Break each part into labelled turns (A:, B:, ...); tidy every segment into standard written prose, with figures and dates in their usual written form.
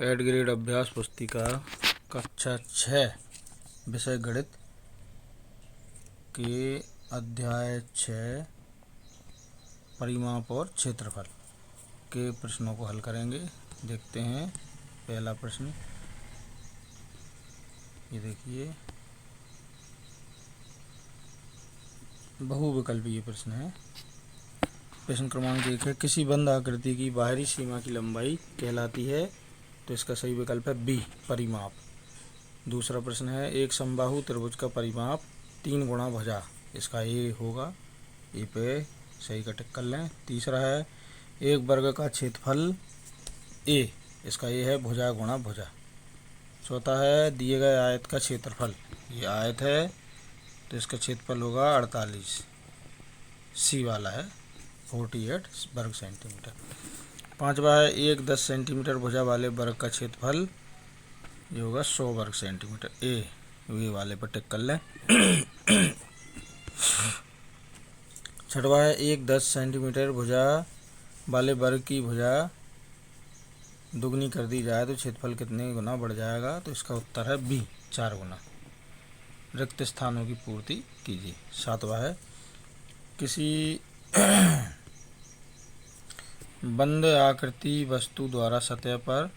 A: Add grade अभ्यास पुस्तिका कक्षा 6 विषय गणित के अध्याय 6 परिमाप और क्षेत्रफल के प्रश्नों को हल करेंगे। देखते हैं पहला प्रश्न, ये देखिए बहुविकल्पीय प्रश्न है। प्रश्न क्रमांक 1 है, किसी बंद आकृति की बाहरी सीमा की लंबाई कहलाती है, तो इसका सही विकल्प है बी, परिमाप। दूसरा प्रश्न है, एक समबाहु त्रिभुज का परिमाप 3 गुणा भुजा, इसका ए होगा, ए पे सही का टिक कर लें। तीसरा है, एक वर्ग का क्षेत्रफल ए, इसका ए है भुजा गुणा भुजा। चौथा है, दिए गए आयत का क्षेत्रफल, ये आयत है तो इसका क्षेत्रफल होगा 48, सी वाला है 48 वर्ग सेंटीमीटर। पांचवा है, एक 10 सेंटीमीटर भुजा वाले वर्ग का क्षेत्रफल, ये होगा 100 वर्ग सेंटीमीटर, ए वाले पर टिक कर लें। छठवा है, एक 10 सेंटीमीटर भुजा वाले वर्ग की भुजा दुगनी कर दी जाए तो क्षेत्रफल कितने गुना बढ़ जाएगा, तो इसका उत्तर है बी, 4 गुना। रिक्त स्थानों की पूर्ति कीजिए। सातवां है, किसी बंद आकृति वस्तु द्वारा सतह पर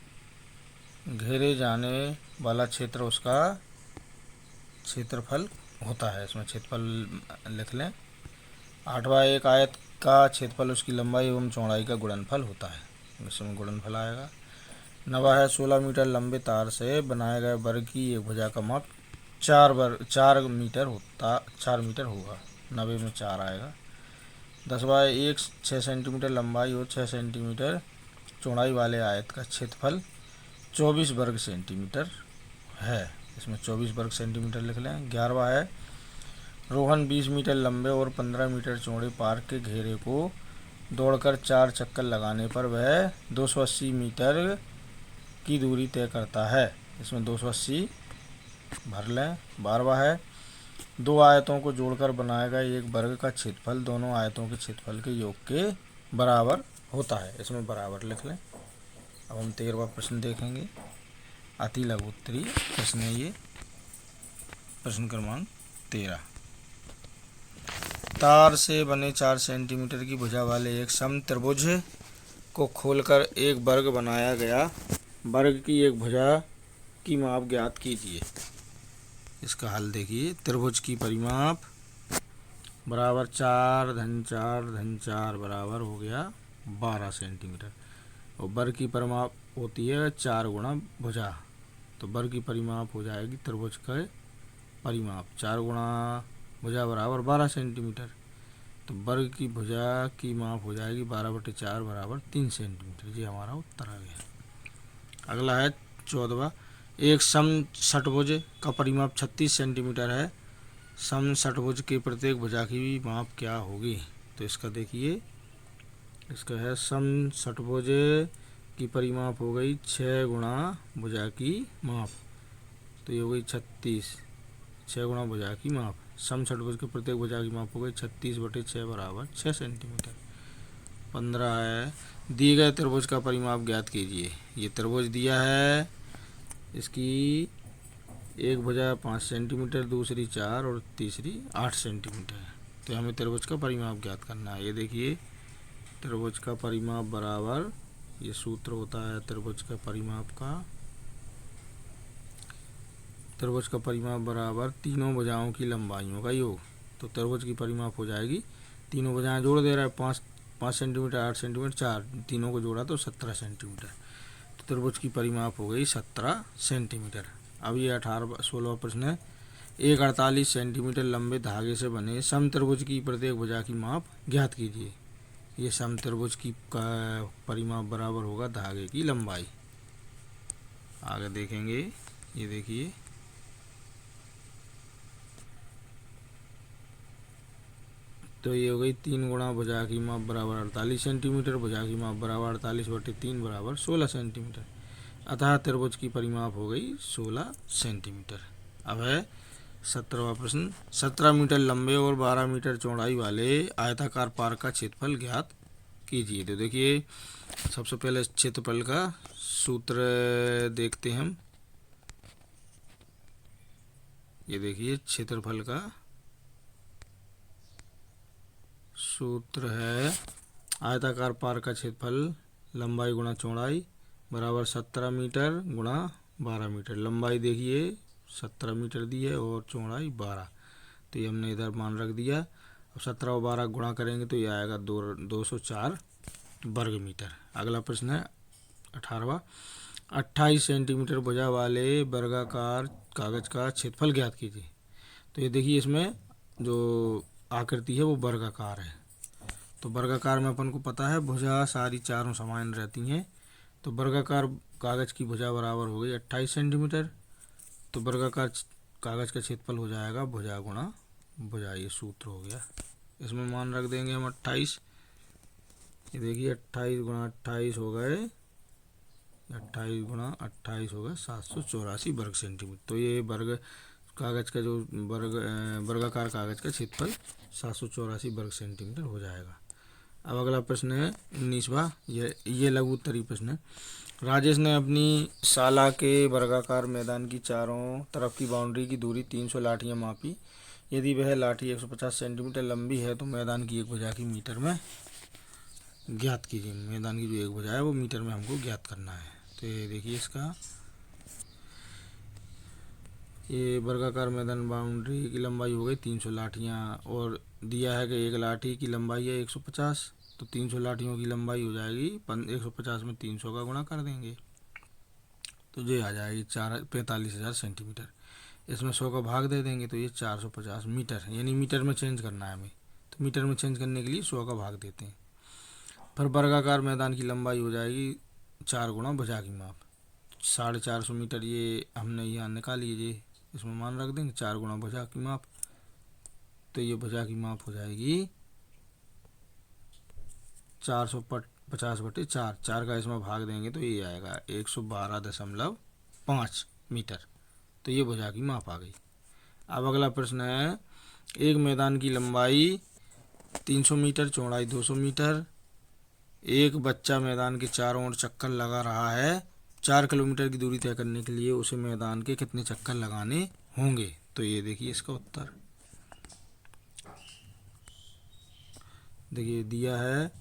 A: घेरे जाने वाला क्षेत्र उसका क्षेत्रफल होता है, इसमें क्षेत्रफल लिख लें। आठवां, एक आयत का क्षेत्रफल उसकी लंबाई एवं चौड़ाई का गुणनफल होता है, इसमें गुणनफल आएगा। नवा है, 16 मीटर लंबे तार से बनाए गए वर्ग की एक भुजा का माप 4 मीटर होगा, 90 में 4 आएगा। 10वां है, एक 6 सेंटीमीटर लंबाई और 6 सेंटीमीटर चौड़ाई वाले आयत का क्षेत्रफल 24 वर्ग सेंटीमीटर है, इसमें 24 वर्ग सेंटीमीटर लिख लें। 11वां है, रोहन 20 मीटर लंबे और 15 मीटर चौड़े पार्क के घेरे को दौड़कर 4 चक्कर लगाने पर वह 280 मीटर की दूरी तय करता है, इसमें 280 भर लें। 12वां है, दो आयतों को जोड़कर बनाया गया एक वर्ग का क्षेत्रफल दोनों आयतों के क्षेत्रफल के योग के बराबर होता है, इसमें बराबर लिख लें। अब हम 13वां प्रश्न देखेंगे। अति लघु उत्तरीय प्रश्न है ये, प्रश्न क्रमांक 13। तार से बने 4 सेंटीमीटर की भुजा वाले एक समत्रिभुज को खोलकर एक वर्ग बनाया गया, वर्ग की एक भुजा की माप ज्ञात कीजिए। इसका हल देखिए, त्रिभुज की परिमाप बराबर 4 धन 4 धन 4 बराबर हो गया 12 सेंटीमीटर, और वर्ग की परिमाप होती है 4 गुणा भुजा, तो वर्ग की परिमाप हो जाएगी त्रिभुज का परिमाप 4 गुणा भुजा बराबर 12 सेंटीमीटर, तो वर्ग की भुजा की माप हो जाएगी 12/4 बराबर 3 सेंटीमीटर। ये हमारा उत्तर आ गया। अगला है 14वां, एक समषट्भुज का परिमाप 36 सेंटीमीटर है, समषट्भुज के प्रत्येक भुजा की माप क्या होगी, तो इसका देखिए, इसका है समषट्भुज की परिमाप हो गई 6 गुणा भुजा की माप, तो ये हो गई 36, 6 गुणा भुजा की माप। समषट्भुज के प्रत्येक भुजा की माप हो गई 36/6 बराबर 6 सेंटीमीटर। 15 है, दिए गए त्रिभुज का परिमाप ज्ञात कीजिए। ये त्रिभुज दिया है, इसकी एक भुजा 5 सेंटीमीटर, दूसरी 4 और तीसरी 8 सेंटीमीटर है, तो हमें त्रिभुज का परिमाप ज्ञात करना है। ये देखिए, त्रिभुज का परिमाप बराबर, ये सूत्र होता है त्रिभुज का परिमाप का, त्रिभुज का परिमाप बराबर तीनों भुजाओं की लंबाइयों का योग, तो त्रिभुज की परिमाप हो जाएगी, तीनों भुजाएं जोड़ दे रहा है, 5 सेंटीमीटर 8 सेंटीमीटर 4, तीनों को जोड़ा तो 17 सेंटीमीटर, तो त्रिभुज की परिमाप हो गई 17 सेंटीमीटर। अब ये 16वां प्रश्न है, एक 48 सेंटीमीटर लंबे धागे से बने समत्रिभुज की प्रत्येक भुजा की माप ज्ञात कीजिए। ये समत्रिभुज की परिमाप बराबर होगा धागे की लंबाई। आगे देखेंगे, ये देखिए, तो ये हो गई 3 गुणा भुजा की माप बराबर 48 सेंटीमीटर, भुजा की माप बराबर 48/3 बराबर 16 सेंटीमीटर, अतः त्रिभुज की परिमाप हो गई 16 सेंटीमीटर। अब है 17वां प्रश्न, 17 मीटर लंबे और 12 मीटर चौड़ाई वाले आयताकार पार्क का क्षेत्रफल ज्ञात कीजिए। तो देखिए सबसे पहले क्षेत्रफल का सूत्र देखते हैं हम। ये देखिए क्षेत्रफल का सूत्र है आयताकार पार का क्षेत्रफल लंबाई गुणा चौड़ाई बराबर 17 मीटर गुणा 12 मीटर। लंबाई देखिए 17 मीटर दी है और चौड़ाई 12, तो ये हमने इधर मान रख दिया। अब 17 और 12 गुणा करेंगे तो ये आएगा 204 वर्ग मीटर। अगला प्रश्न है 18वां। 28 सेंटीमीटर भुजा वाले वर्गाकार कागज का क्षेत्रफल ज्ञात कीजिए। तो ये देखिए इसमें जो आकृति है वो वर्गाकार है। तो वर्गाकार में अपन को पता है भुजा सारी चारों समान रहती हैं। तो वर्गाकार कागज की भुजा बराबर हो गई 28 सेंटीमीटर। तो वर्गाकार कागज का क्षेत्रफल हो जाएगा भुजा गुणा भुजा, ये सूत्र हो गया। इसमें मान रख देंगे हम 28। ये देखिए 28 गुणा 28 हो गए 28 गुणा 28 हो गए 784 वर्ग सेंटीमीटर। तो ये वर्ग कागज का जो वर्गाकार कागज का क्षेत्रफल 784 वर्ग सेंटीमीटर हो जाएगा। अब अगला प्रश्न है 19वां। ये लघु उत्तरीय प्रश्न है। राजेश ने अपनी शाला के वर्गाकार मैदान की चारों तरफ की बाउंड्री की दूरी 300 लाठियाँ मापी। यदि वह लाठी 150 सेंटीमीटर लंबी है तो मैदान की एक भुजा की मीटर में ज्ञात कीजिए। मैदान की जो एक भुजा है वो मीटर में हमको ज्ञात करना है। तो ये देखिए इसका ये वर्गाकार मैदान बाउंड्री की लंबाई हो गई 300 लाठियाँ और दिया है कि एक लाठी की लंबाई है 150, तो 300 लाठियों की लंबाई हो जाएगी 150 में 300 का गुणा कर देंगे तो ये आ जाएगी 45,000 सेंटीमीटर। इसमें 100 का भाग दे देंगे तो ये 450 मीटर, यानी मीटर में चेंज करना है हमें। तो मीटर में चेंज करने के लिए 100 का भाग देते हैं। फिर वर्गाकार मैदान की लंबाई हो जाएगी 4 गुणा भुजा की माप 450 मीटर। ये हमने यहाँ निकाल लीजिए, इसमें मान रख देंगे 4 गुणा भुजा की माप। तो ये भुजा की माप हो जाएगी 450/4, 4 का इसमें भाग देंगे तो ये आएगा 112.5 मीटर। तो ये भुजा की माप आ गई। अब अगला प्रश्न है एक मैदान की लंबाई 300 मीटर चौड़ाई 200 मीटर। एक बच्चा मैदान के चारों ओर चक्कर लगा रहा है। 4 किलोमीटर की दूरी तय करने के लिए उसे मैदान के कितने चक्कर लगाने होंगे। तो ये देखिए इसका उत्तर देखिए दिया है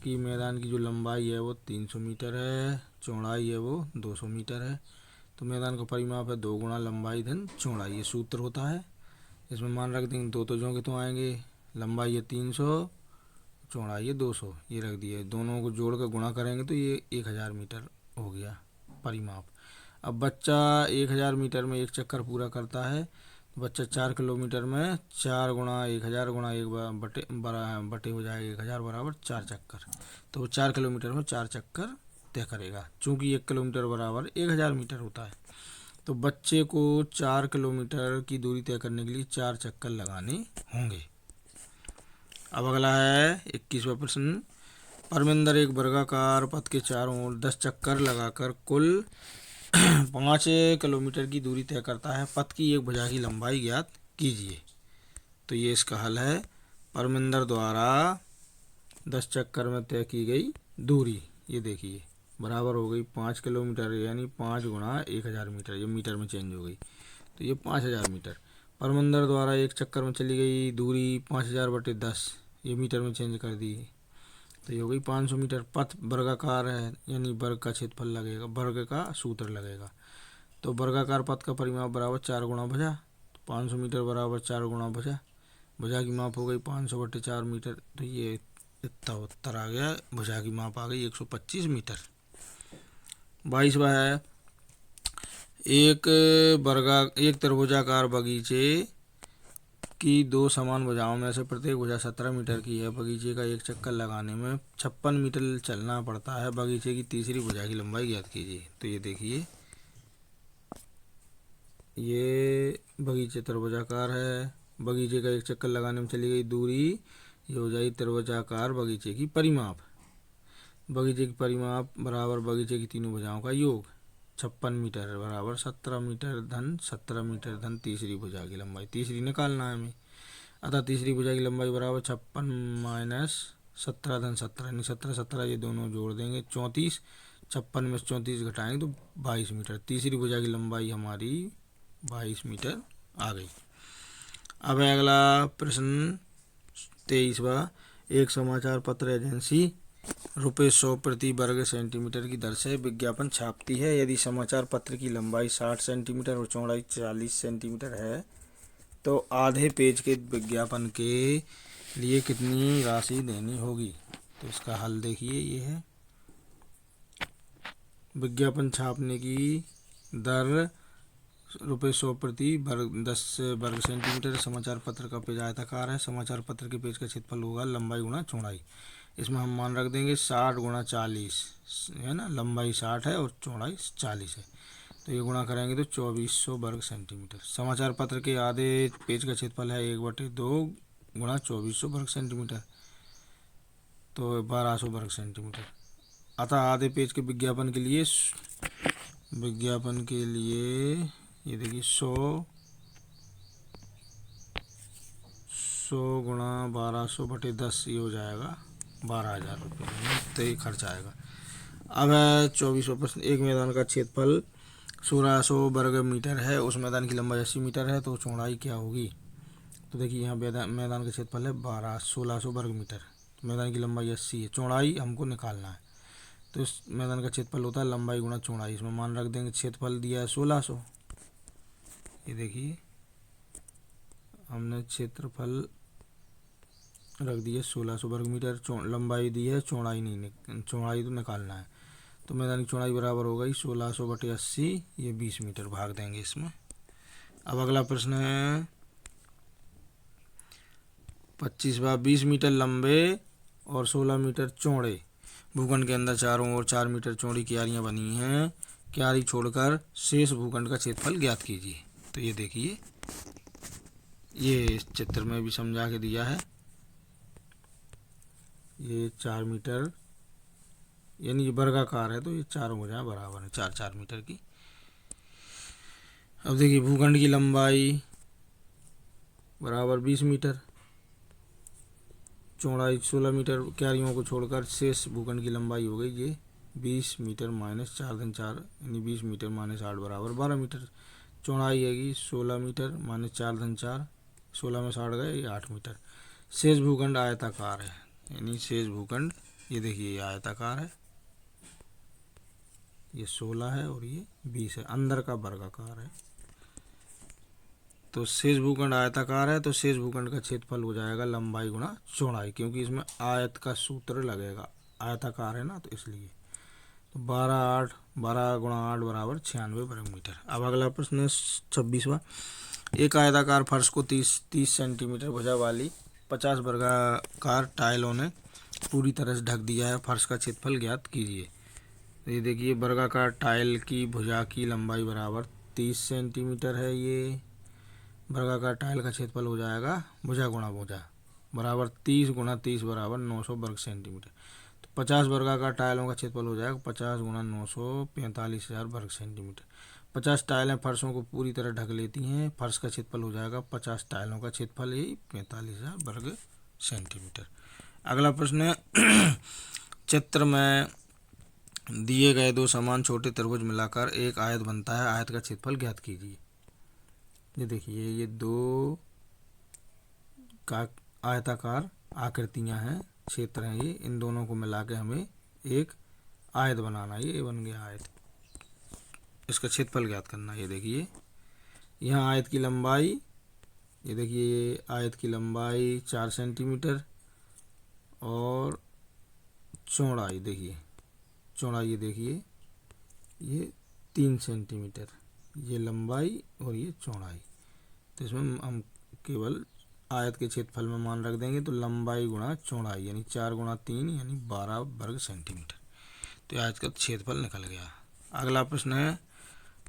A: कि मैदान की जो लंबाई है वो 300 मीटर है, चौड़ाई है वो 200 मीटर है। तो मैदान का परिमाप है 2 गुणा लंबाई धन चौड़ाई, ये सूत्र होता है। इसमें मान रख देंगे 2 तो जो के तो आएंगे, लंबाई है 300 चौड़ाई है 200, ये रख दिए। दोनों को जोड़ कर गुणा करेंगे तो ये 1000 मीटर हो गया परिमाप। अब बच्चा 1000 मीटर में एक चक्कर पूरा करता है। बच्चा 4 किलोमीटर में 4 गुणा 1000 गुणा 1 बटे हो जाएगा 1000 बराबर 4 चक्कर। तो वो 4 किलोमीटर में 4 चक्कर तय करेगा। चूँकि 1 किलोमीटर बराबर 1000 मीटर होता है तो बच्चे को 4 किलोमीटर की दूरी तय करने के लिए 4 चक्कर लगाने होंगे। अब अगला है 21वां प्रश्न। परमिंदर एक वर्गाकार पथ के चारों ओर 10 चक्कर लगाकर कुल 5 किलोमीटर की दूरी तय करता है। पथ की एक भुजा की लंबाई ज्ञात कीजिए। तो ये इसका हल है। परमिंदर द्वारा 10 चक्कर में तय की गई दूरी ये देखिए बराबर हो गई 5 किलोमीटर, यानी 5 गुणा 1000 मीटर, ये मीटर में चेंज हो गई तो ये 5000 मीटर। परमिंदर द्वारा एक चक्कर में चली गई दूरी 5000/10, ये मीटर में चेंज कर दी तो ये हो गई 500 मीटर। पथ वर्गाकार है यानी वर्ग का क्षेत्रफल लगेगा, वर्ग का सूत्र लगेगा। तो वर्गाकार पथ का परिमाप बराबर 4 गुणा भुजा, 500 मीटर बराबर 4 गुणा भुजा। भुजा की माप हो गई 500/4 मीटर, तो ये इतना उत्तर आ गया। भुजा की माप आ गई 125 मीटर। 22वां है एक त्रिभुजाकार बगीचे की 2 समान भुजाओं में से प्रत्येक भुजा 17 मीटर की है। बगीचे का एक चक्कर लगाने में 56 मीटर चलना पड़ता है। बगीचे की तीसरी भुजा की लंबाई ज्ञात कीजिए। तो ये देखिए ये बगीचे त्रिभुजाकार है, बगीचे का एक चक्कर लगाने में चली गई दूरी ये हो जाएगी त्रिभुजाकार बगीचे की परिमाप। बगीचे की परिमाप बराबर बगीचे की तीनों भुजाओं का योग 56 मीटर बराबर 17 मीटर धन 17 मीटर धन तीसरी भुजा की लंबाई, तीसरी निकालना है हमें। अतः तीसरी भुजा की लंबाई बराबर 56 माइनस 17 धन 17 यानी 17 17 ये दोनों जोड़ देंगे 34, 56 में से 34 घटाएंगे तो 22 मीटर। तीसरी भुजा की लंबाई हमारी 22 मीटर आ गई। अब है अगला प्रश्न 23वां। एक समाचार पत्र एजेंसी ₹100 प्रति वर्ग सेंटीमीटर की दर से विज्ञापन छापती है। यदि समाचार पत्र की लंबाई 60 सेंटीमीटर और चौड़ाई 40 सेंटीमीटर है तो आधे पेज के विज्ञापन के लिए कितनी राशि देनी होगी। तो इसका हल देखिए, ये है विज्ञापन छापने की दर ₹100 प्रति वर्ग 10 वर्ग सेंटीमीटर। समाचार पत्र का पेज आयताकार है। समाचार पत्र के पेज का क्षेत्रफल होगा लंबाई गुणा चौड़ाई। इसमें हम मान रख देंगे 60 गुणा 40 है ना, लंबाई 60 है और चौड़ाई 40 है, तो ये गुणा करेंगे तो 2400 वर्ग सेंटीमीटर। समाचार पत्र के आधे पेज का क्षेत्रफल है 1/2 गुणा 2400 वर्ग सेंटीमीटर, तो 1200 वर्ग सेंटीमीटर। अतः आधे पेज के विज्ञापन के लिए ये देखिए 100 गुणा 1200/10 ये हो जाएगा 12,000 रुपये, तो ये खर्च आएगा। अब है 24वां प्रश्न। एक मैदान का क्षेत्रफल 1600 वर्ग मीटर है, उस मैदान की लंबाई 80 मीटर है, तो चौड़ाई क्या होगी। तो देखिए यहाँ मैदान का क्षेत्रफल है 1600 वर्ग मीटर, तो मैदान की लंबाई 80 है, चौड़ाई हमको निकालना है। तो इस मैदान का क्षेत्रफल होता है लंबाई गुणा चौड़ाई। इसमें मान रख देंगे क्षेत्रफल दिया है 1600, ये देखिए हमने क्षेत्रफल रख दिया 1600 वर्ग मीटर, लंबाई दी है, चौड़ाई नहीं, चौड़ाई तो निकालना है। तो मैदान की चौड़ाई बराबर हो गई 1600/80, ये 20 मीटर भाग देंगे इसमें। अब अगला प्रश्न है 25वां। 20 मीटर लंबे और 16 मीटर चौड़े भूखंड के अंदर चारों ओर 4 मीटर चौड़ी क्यारियां बनी हैं। क्यारी छोड़कर शेष भूखंड का क्षेत्रफल ज्ञात कीजिए। तो ये देखिए, ये इस चित्र में भी समझा के दिया है। ये 4 मीटर यानी ये वर्गाकार है, तो ये चारों भुजाएं बराबर है 4-4 मीटर की। अब देखिए भूखंड की लंबाई बराबर 20 मीटर, चौड़ाई 16 मीटर, क्यारियों को छोड़कर शेष भूखंड की लंबाई हो गई ये 20 मीटर माइनस 4/4 यानी 20 मीटर माइनस 8 बराबर 12 मीटर। चौड़ाई है 16 मीटर माइनस 4/4, 16 में 60 गए, ये 8 मीटर। शेष भूखंड आयताकार है, यानी शेष भूखंड ये देखिए ये आयताकार है, ये 16 है और ये 20 है, अंदर का वर्गाकार है। तो शेष भूखंड आयताकार है, तो शेष भूखंड का क्षेत्रफल हो जाएगा लंबाई गुणा चौड़ाई, क्योंकि इसमें आयत का सूत्र लगेगा, आयताकार है ना, तो इसलिए। तो 12 गुणा 8 बराबर 96 वर्ग मीटर। अब अगला प्रश्न है 26वां। एक आयताकार फर्श को 30 सेंटीमीटर भुजा वाली 50 वर्गाकार टाइलों ने पूरी तरह से ढक दिया है। फर्श का क्षेत्रफल ज्ञात कीजिए। तो ये देखिए वर्गाकार टाइल की भुजा की लंबाई बराबर 30 सेंटीमीटर है। ये वर्गाकार टाइल का क्षेत्रफल हो जाएगा भुजा गुणा भुजा बराबर 30 गुणा 30 बराबर 900 वर्ग सेंटीमीटर। तो 50 वर्गाकार टाइलों का क्षेत्रफल हो जाएगा 50 गुणा 900 45,000 वर्ग सेंटीमीटर। 50 टाइलें फर्शों को पूरी तरह ढक लेती हैं। फर्श का क्षेत्रफल हो जाएगा 50 टाइलों का क्षेत्रफल ही 45,000 वर्ग सेंटीमीटर। अगला प्रश्न है चित्र में दिए गए दो समान छोटे त्रिभुज मिलाकर एक आयत बनता है। आयत का क्षेत्रफल ज्ञात कीजिए। ये देखिए ये दो का आयताकार आकृतियां हैं, क्षेत्र हैं ये, इन दोनों को मिला के हमें एक आयत बनाना है। ये बन गया आयत, इसका क्षेत्रफल ज्ञात करना। ये देखिए यहाँ आयत की लंबाई, ये देखिए ये आयत की लंबाई 4 सेंटीमीटर और चौड़ाई देखिए, चौड़ाई ये देखिए ये 3 सेंटीमीटर, ये लंबाई और ये चौड़ाई। तो इसमें हम केवल आयत के क्षेत्रफल में मान रख देंगे, तो लंबाई गुणा चौड़ाई यानी 4 गुणा 3 यानी 12 वर्ग सेंटीमीटर। तो आयत का क्षेत्रफल निकल गया। अगला प्रश्न है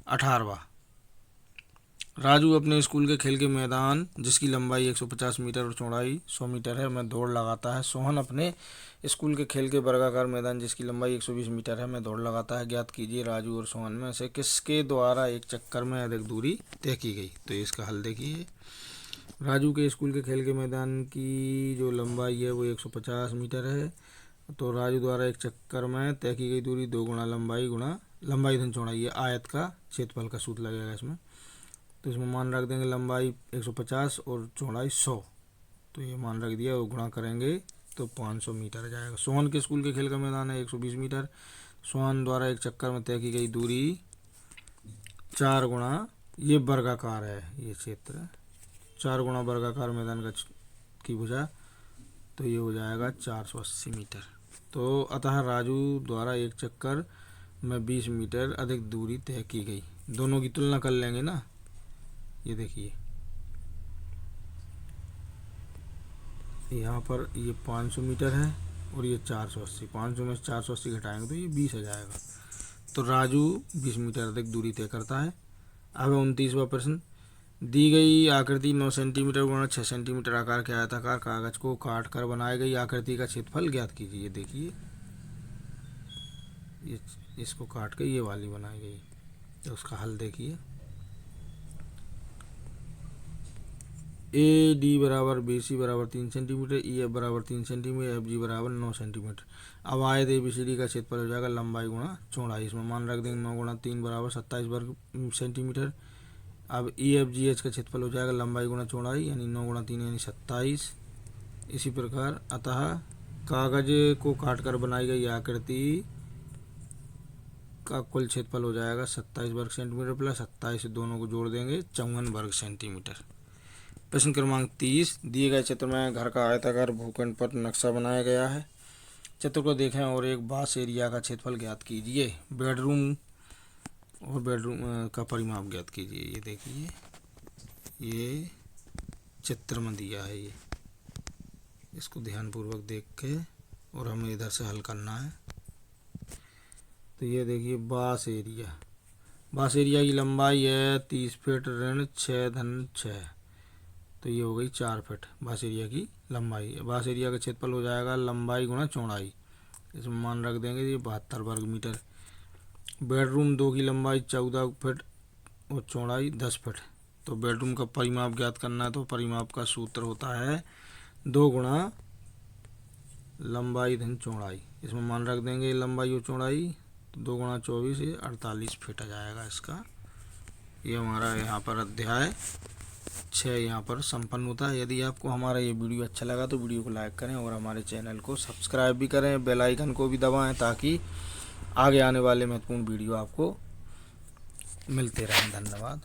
A: 18वां। राजू अपने स्कूल के खेल के मैदान जिसकी लंबाई 150 मीटर और चौड़ाई 100 मीटर है में दौड़ लगाता है। सोहन अपने स्कूल के खेल के वर्गाकार मैदान जिसकी लंबाई 120 मीटर है में दौड़ लगाता है। ज्ञात कीजिए राजू और सोहन में से किसके द्वारा एक चक्कर में अधिक दूरी तय की गई। तो इसका हल देखिए, राजू के स्कूल के खेल के मैदान की जो लंबाई है वो 150 मीटर है। तो राजू द्वारा एक चक्कर में तय की गई दूरी 2 गुणा लंबाई धन चौड़ाई है आयत का क्षेत्रफल का सूत्र लगेगा इसमें। तो इसमें मान रख देंगे लंबाई 150 और चौड़ाई 100। तो ये मान रख दिया, वो गुणा करेंगे तो 500 मीटर आ जाएगा। सोहन के स्कूल के खेल का मैदान है 120 मीटर। सोहन द्वारा एक चक्कर में तय की गई दूरी 4 गुणा, ये वर्गाकार है ये क्षेत्र, 4 गुणा वर्गाकार मैदान की भुजा, तो ये हो जाएगा 480 मीटर। तो अतः राजू द्वारा एक चक्कर में 20 मीटर अधिक दूरी तय की गई। दोनों की तुलना कर लेंगे ना। ये देखिए यहाँ पर ये 500 मीटर है और ये 480, 500 में से 480 घटाएंगे तो ये 20 आ जाएगा। तो राजू 20 मीटर अधिक दूरी तय करता है। अब 29वां प्रश्न, दी गई आकृति 9 सेंटीमीटर गुणा 6 सेंटीमीटर आकार के आयताकार कागज को काट कर बनाई गई आकृति का क्षेत्रफल ज्ञात कीजिए। देखिए ये इसको काट के ये वाली बनाई गई, तो उसका हल देखिए। ए डी बराबर बी सी बराबर 3 सेंटीमीटर, ई एफ बराबर 3 सेंटीमीटर, एफ जी बराबर 9 सेंटीमीटर। अब आयत ए बी सी डी का क्षेत्रफल हो जाएगा लंबाई गुणा चौड़ाई। इसमें मान रख देंगे 9 गुणा 3 बराबर 27 वर्ग सेंटीमीटर। अब ई एफ जी एच का क्षेत्रफल हो जाएगा लंबाई गुणा चौड़ाई, यानी 9 गुणा 3 यानी 27। इसी प्रकार अतः कागज को काट कर बनाई गई आकृति का कुल क्षेत्रफल हो जाएगा 27 वर्ग सेंटीमीटर प्लस 27 दोनों को जोड़ देंगे 54 वर्ग सेंटीमीटर। प्रश्न क्रमांक 30, दिए गए चित्र में घर का आयताकार भूखंड पर नक्शा बनाया गया है। चित्र को देखें और एक बास एरिया का क्षेत्रफल ज्ञात कीजिए। बेडरूम का परिमाप ज्ञात कीजिए। ये देखिए ये चित्र में दिया है, ये इसको ध्यानपूर्वक देख के और हमें इधर से हल करना है। तो ये देखिए बास एरिया की लंबाई है 30 फीट ऋण 6 धन 6, तो ये हो गई 4 फीट बास एरिया की लंबाई। बास एरिया का क्षेत्रफल हो जाएगा लंबाई गुणा चौड़ाई, इसमें मान रख देंगे ये 72 वर्ग मीटर। बेडरूम 2 की लंबाई 14 फीट और चौड़ाई 10 फीट। तो बेडरूम का परिमाप ज्ञात करना है, तो परिमाप का सूत्र होता है 2 गुणा लंबाई धन चौड़ाई। इसमें मान रख देंगे लंबाई और चौड़ाई, तो 2 गुणा 24 ये 48 फीट आ जाएगा इसका। ये हमारा यहाँ पर अध्याय 6 यहाँ पर संपन्न होता है। यदि आपको हमारा ये वीडियो अच्छा लगा तो वीडियो को लाइक करें और हमारे चैनल को सब्सक्राइब भी करें, बेल आइकन को भी दबाएं ताकि आगे आने वाले महत्वपूर्ण वीडियो आपको मिलते रहें। धन्यवाद।